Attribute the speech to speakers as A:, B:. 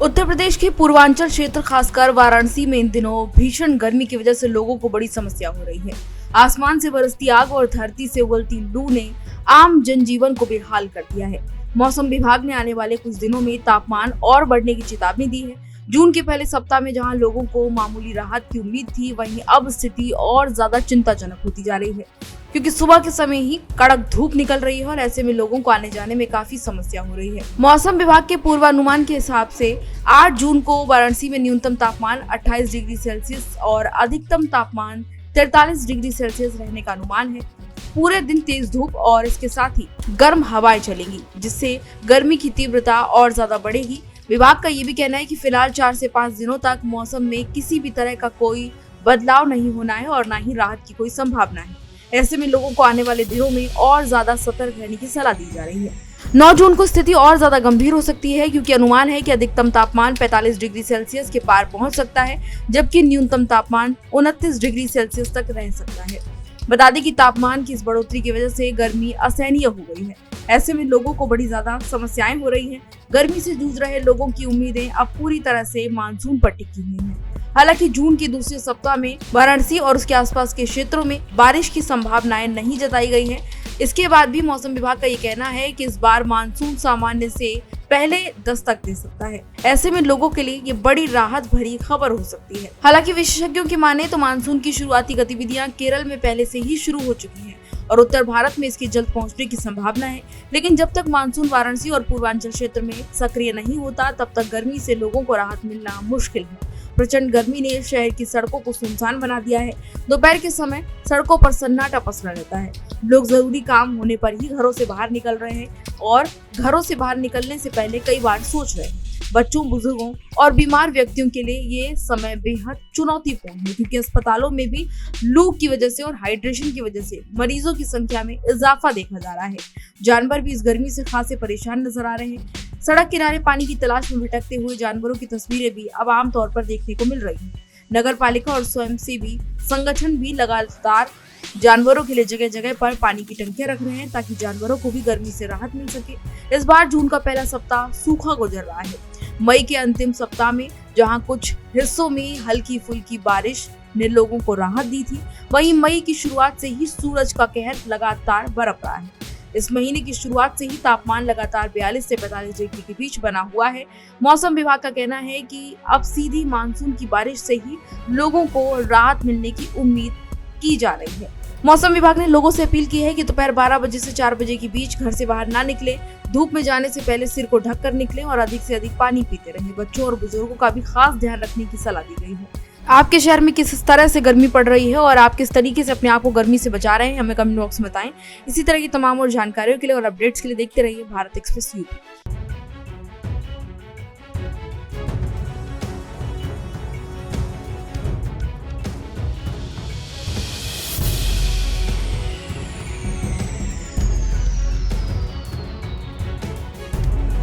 A: उत्तर प्रदेश के पूर्वांचल क्षेत्र खासकर वाराणसी में इन दिनों भीषण गर्मी की वजह से लोगों को बड़ी समस्या हो रही है। आसमान से बरसती आग और धरती से उगलती लू ने आम जनजीवन को बेहाल कर दिया है। मौसम विभाग ने आने वाले कुछ दिनों में तापमान और बढ़ने की चेतावनी दी है। जून के पहले सप्ताह में जहां लोगों को मामूली राहत की उम्मीद थी, वहीं अब स्थिति और ज्यादा चिंताजनक होती जा रही है, क्योंकि सुबह के समय ही कड़क धूप निकल रही है और ऐसे में लोगों को आने जाने में काफी समस्या हो रही है। मौसम विभाग के पूर्वानुमान के हिसाब से 8 जून को वाराणसी में न्यूनतम तापमान 28 डिग्री सेल्सियस और अधिकतम तापमान 43 डिग्री सेल्सियस रहने का अनुमान है। पूरे दिन तेज धूप और इसके साथ ही गर्म हवाएं चलेंगी, जिससे गर्मी की तीव्रता और ज्यादा बढ़ेगी। विभाग का ये भी कहना है कि फिलहाल 4 से 5 दिनों तक मौसम में किसी भी तरह का कोई बदलाव नहीं होना है और न ही राहत की कोई संभावना है। ऐसे में लोगों को आने वाले दिनों में और ज्यादा सतर्क रहने की सलाह दी जा रही है। 9 जून को स्थिति और ज्यादा गंभीर हो सकती है, क्योंकि अनुमान है कि अधिकतम तापमान 45 डिग्री सेल्सियस के पार पहुंच सकता है, जबकि न्यूनतम तापमान 29 डिग्री सेल्सियस तक रह सकता है। बता दें कि तापमान की इस बढ़ोतरी की वजह से गर्मी असहनीय हो गई है। ऐसे में लोगों को बड़ी ज्यादा समस्याएं हो रही हैं। गर्मी से जूझ रहे लोगों की उम्मीदें अब पूरी तरह से मानसून पर टिकी हुई हैं। हालांकि जून के दूसरे सप्ताह में वाराणसी और उसके आसपास के क्षेत्रों में बारिश की संभावनाएं नहीं जताई गई हैं। इसके बाद भी मौसम विभाग का ये कहना है कि इस बार मानसून सामान्य से पहले दस्तक दे सकता है। ऐसे में लोगों के लिए ये बड़ी राहत भरी खबर हो सकती है। हालांकि विशेषज्ञों की माने तो मानसून की शुरुआती गतिविधियां केरल में पहले से ही शुरू हो चुकी हैं और उत्तर भारत में इसकी जल्द पहुंचने की संभावना है। लेकिन जब तक मानसून वाराणसी और पूर्वांचल क्षेत्र में सक्रिय नहीं होता, तब तक गर्मी से लोगों को राहत मिलना मुश्किल है। प्रचंड गर्मी ने शहर की सड़कों को सुनसान बना दिया है। दोपहर के समय सड़कों पर सन्नाटा पसरा रहता है। लोग जरूरी काम होने पर ही घरों से बाहर निकल रहे हैं और घरों से बाहर निकलने से पहले कई बार सोच रहे हैं। बच्चों, बुजुर्गों और बीमार व्यक्तियों के लिए ये समय बेहद चुनौतीपूर्ण है, क्योंकि अस्पतालों में भी लू की वजह से और हाइड्रेशन की वजह से मरीजों की संख्या में इजाफा देखा जा रहा है। जानवर भी इस गर्मी से खासे परेशान नजर आ रहे हैं। सड़क किनारे पानी की तलाश में भटकते हुए जानवरों की तस्वीरें भी अब आमतौर पर देखने को मिल रही हैं। नगर पालिका और स्वयंसेवी संगठन भी लगातार जानवरों के लिए जगह जगह पर पानी की टंकियां रख रहे हैं, ताकि जानवरों को भी गर्मी से राहत मिल सके। इस बार जून का पहला सप्ताह सूखा गुजर रहा है। मई के अंतिम सप्ताह में जहां कुछ हिस्सों में हल्की फुल्की बारिश ने लोगों को राहत दी थी, वहीं मई की शुरुआत से ही सूरज का कहर लगातार बरप रहा है। इस महीने की शुरुआत से ही तापमान लगातार 42 से 45 डिग्री के बीच बना हुआ है। मौसम विभाग का कहना है कि अब सीधी मानसून की बारिश से ही लोगों को राहत मिलने की उम्मीद की जा रही है। मौसम विभाग ने लोगों से अपील की है कि दोपहर 12 बजे से 4 बजे के बीच घर से बाहर ना निकले। धूप में जाने से पहले सिर को ढककर निकलें और अधिक से अधिक पानी पीते रहें। बच्चों और बुजुर्गों का भी खास ध्यान रखने की सलाह दी गई है। आपके शहर में किस तरह से गर्मी पड़ रही है और आप किस तरीके से अपने आप को गर्मी से बचा रहे हैं, हमें कमेंट बॉक्स में बताएं। इसी तरह की तमाम और जानकारियों के लिए और अपडेट्स के लिए देखते रहिए भारत एक्सप्रेस यूपी।